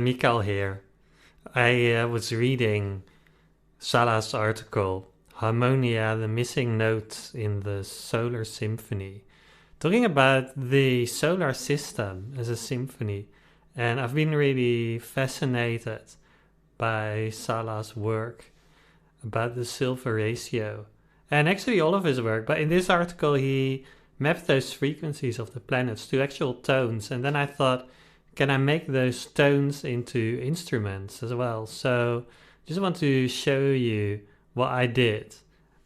Michiel here. I was reading Sala's article, Harmonia, the missing note in the Solar Symphony, talking about the solar system as a symphony. And I've been really fascinated by Sala's work about the Silver Ratio. And actually all of his work, but in this article he mapped those frequencies of the planets to actual tones. And then I thought, can I make those tones into instruments as well? So just want to show you what I did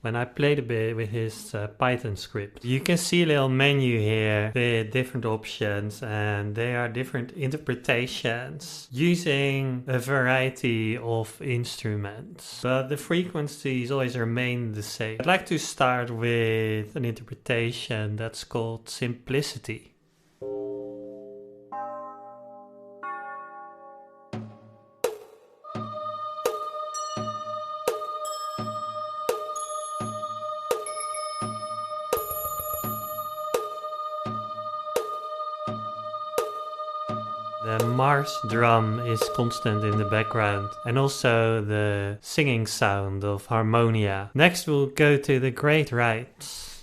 when I played a bit with his Python script. You can see a little menu here with different options, and there are different interpretations using a variety of instruments. But the frequencies always remain the same. I'd like to start with an interpretation that's called simplicity. The Mars drum is constant in the background, and also the singing sound of Harmonia. Next we'll go to the great rights.